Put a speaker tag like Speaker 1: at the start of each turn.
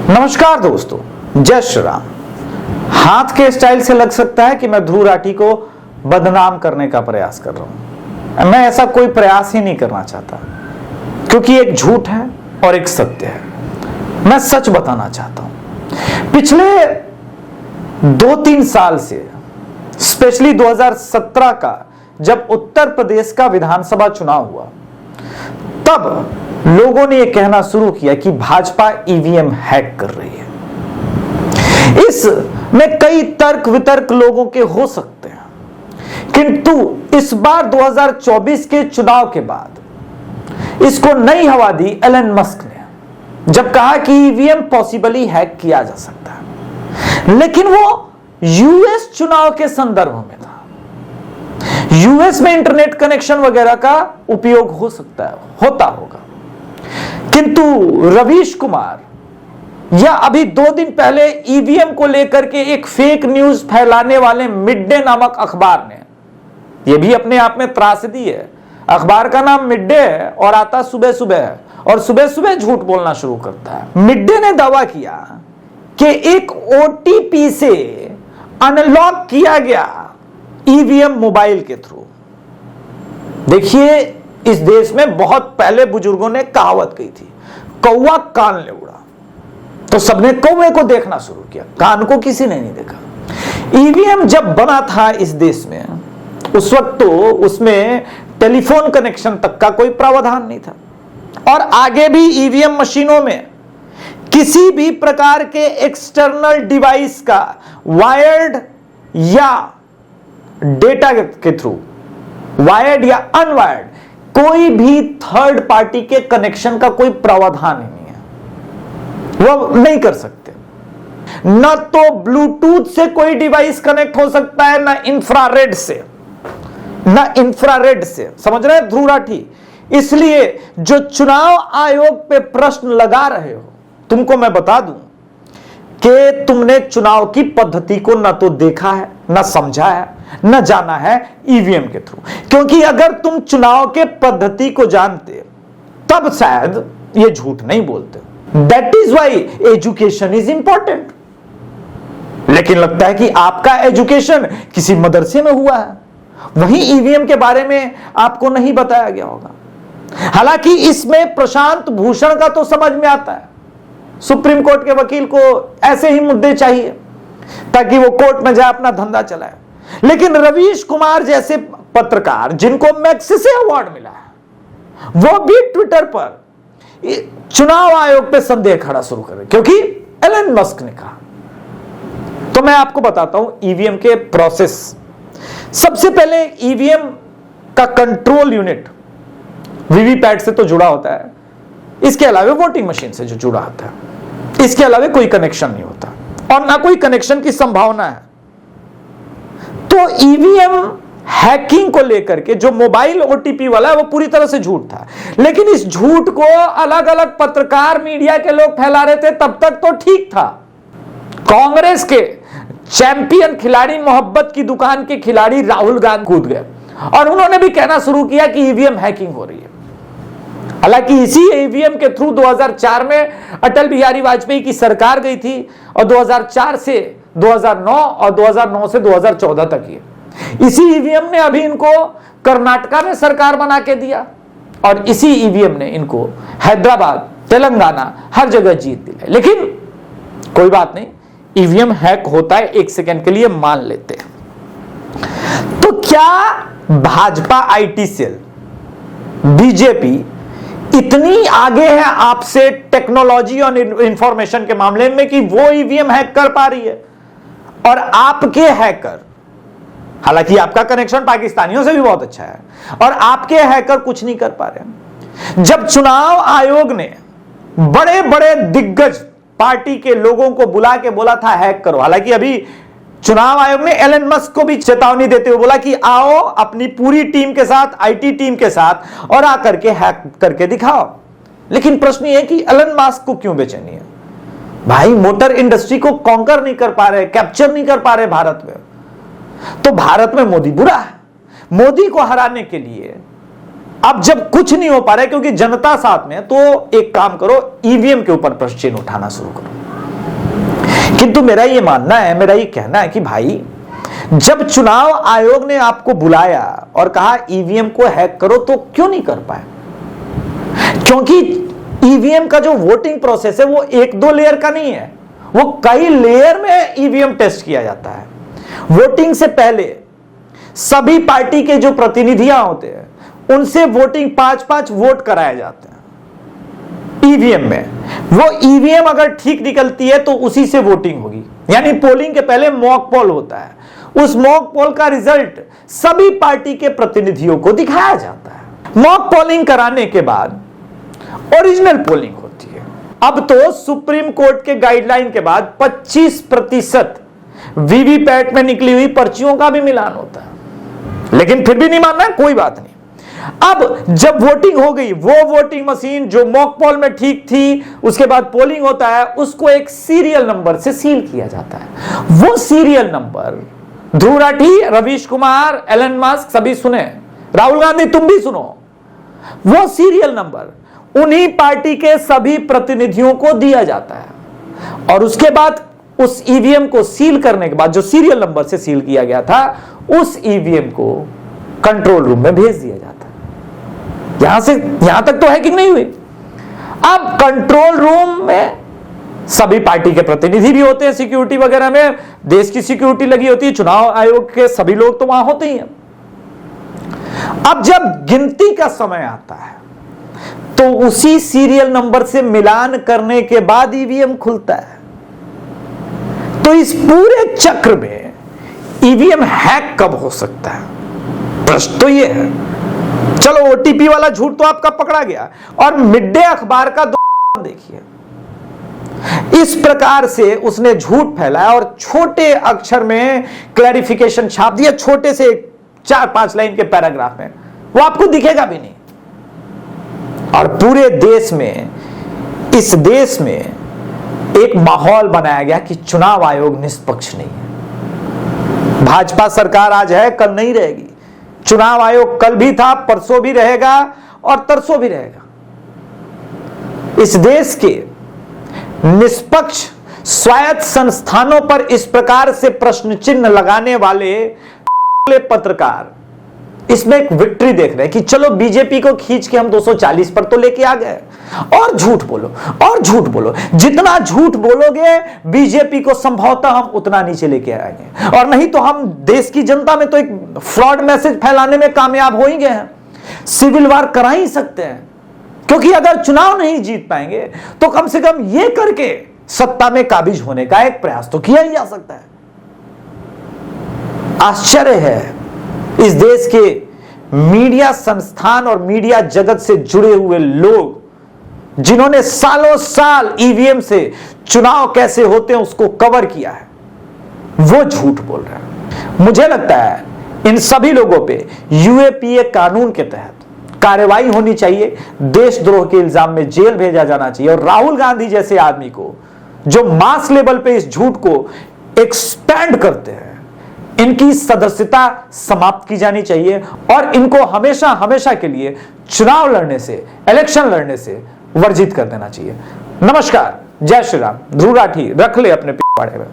Speaker 1: नमस्कार दोस्तों, जय श्री राम। हाथ के स्टाइल से लग सकता है कि मैं ध्रुव राठी को बदनाम करने का प्रयास कर रहा हूं। मैं ऐसा कोई प्रयास ही नहीं करना चाहता, क्योंकि एक झूठ है और एक सत्य है। मैं सच बताना चाहता हूं। पिछले 2-3 साल से, स्पेशली 2017 का जब उत्तर प्रदेश का विधानसभा चुनाव हुआ, तब लोगों ने यह कहना शुरू किया कि भाजपा ईवीएम हैक कर रही है। इसमें कई तर्क वितर्क लोगों के हो सकते हैं, किंतु इस बार 2024 के चुनाव के बाद इसको नई हवा दी एलन मस्क ने, जब कहा कि ईवीएम पॉसिबली हैक किया जा सकता है। लेकिन वो यूएस चुनाव के संदर्भ में था। यूएस में इंटरनेट कनेक्शन वगैरह का उपयोग हो सकता है, होता होगा। किंतु रवीश कुमार या अभी 2 दिन पहले ईवीएम को लेकर के एक फेक न्यूज फैलाने वाले मिड डे नामक अखबार ने, यह भी अपने आप में त्रासदी है। अखबार का नाम मिड डे है और आता सुबह सुबह है, और सुबह सुबह झूठ बोलना शुरू करता है। मिड डे ने दावा किया कि एक ओटीपी से अनलॉक किया गया ईवीएम मोबाइल के थ्रू। देखिए, इस देश में बहुत पहले बुजुर्गों ने कहावत कही थी, कौवा कान ले उड़ा, तो सबने कौवे को देखना शुरू किया, कान को किसी ने नहीं देखा। ईवीएम जब बना था इस देश में, उस वक्त तो उसमें टेलीफोन कनेक्शन तक का कोई प्रावधान नहीं था, और आगे भी ईवीएम मशीनों में किसी भी प्रकार के एक्सटर्नल डिवाइस का वायर्ड या डेटा के थ्रू, वायर्ड या अनवायर्ड, कोई भी थर्ड पार्टी के कनेक्शन का कोई प्रावधान नहीं है। वो नहीं कर सकते। न तो ब्लूटूथ से कोई डिवाइस कनेक्ट हो सकता है, ना इंफ्रारेड से, ना इंफ्रारेड से। समझ रहे हैं ध्रुव राठी? इसलिए जो चुनाव आयोग पे प्रश्न लगा रहे हो, तुमको मैं बता दूं कि तुमने चुनाव की पद्धति को न तो देखा है, न समझा है, न जाना है ईवीएम के थ्रू। क्योंकि अगर तुम चुनाव के पद्धति को जानते, तब शायद ये झूठ नहीं बोलते। That is why education is important. लेकिन लगता है कि आपका एजुकेशन किसी मदरसे में हुआ है, वहीं ईवीएम के बारे में आपको नहीं बताया गया होगा। हालांकि इसमें प्रशांत भूषण का तो समझ में आता है। सुप्रीम कोर्ट के वकील को ऐसे ही मुद्दे चाहिए ताकि वो कोर्ट में जाए, अपना धंधा चलाए। लेकिन रवीश कुमार जैसे पत्रकार, जिनको मैग्सेसे अवार्ड मिला है, वो भी ट्विटर पर चुनाव आयोग पे संदेह खड़ा शुरू करे, क्योंकि एलन मस्क ने कहा। तो मैं आपको बताता हूं ईवीएम के प्रोसेस। सबसे पहले ईवीएम का कंट्रोल यूनिट वीवीपैट से तो जुड़ा होता है, इसके अलावा वोटिंग मशीन से जो जुड़ा होता है, इसके अलावा कोई कनेक्शन नहीं होता, और ना कोई कनेक्शन की संभावना है। तो ईवीएम हैकिंग को लेकर के जो मोबाइल ओटीपी वाला है, वो पूरी तरह से झूठ था। लेकिन इस झूठ को अलग अलग पत्रकार, मीडिया के लोग फैला रहे थे, तब तक तो ठीक था। कांग्रेस के चैंपियन खिलाड़ी, मोहब्बत की दुकान के खिलाड़ी राहुल गांधी कूद गए और उन्होंने भी कहना शुरू किया कि ईवीएम हैकिंग हो रही है। हालांकि इसी ईवीएम के थ्रू 2004 में अटल बिहारी वाजपेयी की सरकार गई थी, और 2004 से 2009 और 2009 से 2014 तक ही इसी ईवीएम ने अभी इनको कर्नाटका में सरकार बना के दिया, और इसी ईवीएम ने इनको हैदराबाद, तेलंगाना, हर जगह जीत दिलाई। लेकिन कोई बात नहीं, ईवीएम हैक होता है, 1 सेकंड के लिए मान लेते हैं। तो क्या भाजपा आईटी सेल, बीजेपी इतनी आगे है आपसे टेक्नोलॉजी और इंफॉर्मेशन के मामले में कि वो ईवीएम हैक कर पा रही है, और आपके हैकर, हालांकि आपका कनेक्शन पाकिस्तानियों से भी बहुत अच्छा है, और आपके हैकर कुछ नहीं कर पा रहे। जब चुनाव आयोग ने बड़े बड़े दिग्गज पार्टी के लोगों को बुला के बोला था हैक करो, हालांकि अभी चुनाव आयोग ने एलन मस्क को भी चेतावनी देते हुए बोला कि आओ अपनी पूरी टीम के साथ, आईटी टीम के साथ, और आकर के हैक करके दिखाओ। लेकिन प्रश्न यह है कि एलन मस्क को क्यों बेचैनी है? भाई, मोटर इंडस्ट्री को कॉन्कर नहीं कर पा रहे, कैप्चर नहीं कर पा रहे भारत में, तो भारत में मोदी बुरा है। मोदी को हराने के लिए अब जब कुछ नहीं हो पा रहा है क्योंकि जनता साथ में, तो एक काम करो, ईवीएम के ऊपर प्रश्न चिन्ह उठाना शुरू करो। किंतु मेरा ये मानना है, मेरा ये कहना है कि भाई जब चुनाव आयोग ने आपको बुलाया और कहा ईवीएम को हैक करो तो क्यों नहीं कर पाए? क्योंकि ईवीएम का जो वोटिंग प्रोसेस है वो एक दो लेयर का नहीं है, वो कई लेयर में ईवीएम टेस्ट किया जाता है। वोटिंग से पहले सभी पार्टी के जो प्रतिनिधियां होते हैं उनसे वोटिंग 5-5 वोट कराए जाते हैं ईवीएम में। वो ईवीएम अगर ठीक निकलती है तो उसी से वोटिंग होगी, यानी पोलिंग के पहले मॉक पोल होता है, उस मॉक पोल का रिजल्ट सभी पार्टी के प्रतिनिधियों को दिखाया जाता है। मॉक पोलिंग कराने के बाद ओरिजिनल पोलिंग होती है। अब तो सुप्रीम कोर्ट के गाइडलाइन के बाद 25% वीवीपैट में निकली हुई पर्चियों का भी मिलान होता है, लेकिन फिर भी नहीं मानना, कोई बात नहीं। अब जब वोटिंग हो गई, वो वोटिंग मशीन जो मॉक पोल में ठीक थी, उसके बाद पोलिंग होता है, उसको एक सीरियल नंबर से सील किया जाता है। वो serial number Dhruv Rathee, Ravish Kumar, Elon Musk सभी सुने, राहुल गांधी तुम भी सुनो, वो सीरियल नंबर उन्हीं पार्टी के सभी प्रतिनिधियों को दिया जाता है और उसके बाद उस ईवीएम को सील करने के बाद, जो सीरियल नंबर से सील किया गया था, उस ईवीएम को कंट्रोल रूम में भेज दिया जाता है। यहां तक तो हैकिंग नहीं हुई। अब कंट्रोल रूम में सभी पार्टी के प्रतिनिधि भी होते हैं, सिक्योरिटी वगैरह में देश की सिक्योरिटी लगी होती है, चुनाव आयोग के सभी लोग तो वहां होते ही हैं। अब जब गिनती का समय आता है तो उसी सीरियल नंबर से मिलान करने के बाद ईवीएम खुलता है। तो इस पूरे चक्र में ईवीएम हैक कब हो सकता है? प्रश्न तो यह है। चलो ओटीपी वाला झूठ तो आपका पकड़ा गया, और मिड डे अखबार का देखिए, इस प्रकार से उसने झूठ फैलाया और छोटे अक्षर में क्लैरिफिकेशन छाप दिया, छोटे से 4-5 लाइन के पैराग्राफ में, वो आपको दिखेगा भी नहीं। और पूरे देश में, इस देश में एक माहौल बनाया गया कि चुनाव आयोग निष्पक्ष नहीं है। भाजपा सरकार आज है, कल नहीं रहेगी। चुनाव आयोग कल भी था, परसों भी रहेगा और तरसों भी रहेगा। इस देश के निष्पक्ष स्वायत्त संस्थानों पर इस प्रकार से प्रश्न चिन्ह लगाने वाले पत्रकार इसमें एक विक्ट्री देख रहे हैं कि चलो बीजेपी को खींच के हम 240 पर तो लेके आ गए, और झूठ बोलो और झूठ बोलो, जितना झूठ बोलोगे बीजेपी को संभवतः हम उतना नीचे लेके आएंगे, और नहीं तो हम देश की जनता में तो एक फ्रॉड मैसेज फैलाने में कामयाब हो ही गए हैं, सिविल वार करा ही सकते हैं। क्योंकि अगर चुनाव नहीं जीत पाएंगे तो कम से कम ये करके सत्ता में काबिज होने का एक प्रयास तो किया ही जा सकता है। आश्चर्य है इस देश के मीडिया संस्थान और मीडिया जगत से जुड़े हुए लोग, जिन्होंने सालों साल ईवीएम से चुनाव कैसे होते हैं उसको कवर किया है, वो झूठ बोल रहे हैं। मुझे लगता है इन सभी लोगों पे यूएपीए कानून के तहत कार्रवाई होनी चाहिए, देशद्रोह के इल्जाम में जेल भेजा जाना चाहिए, और राहुल गांधी जैसे आदमी को जो मास लेवल पे इस झूठ को एक स्टैंड करते हैं, इनकी सदस्यता समाप्त की जानी चाहिए और इनको हमेशा हमेशा के लिए चुनाव लड़ने से, इलेक्शन लड़ने से वर्जित कर देना चाहिए। नमस्कार, जय श्री राम। ध्रुव राठी रख ले अपने पिछवाड़े में।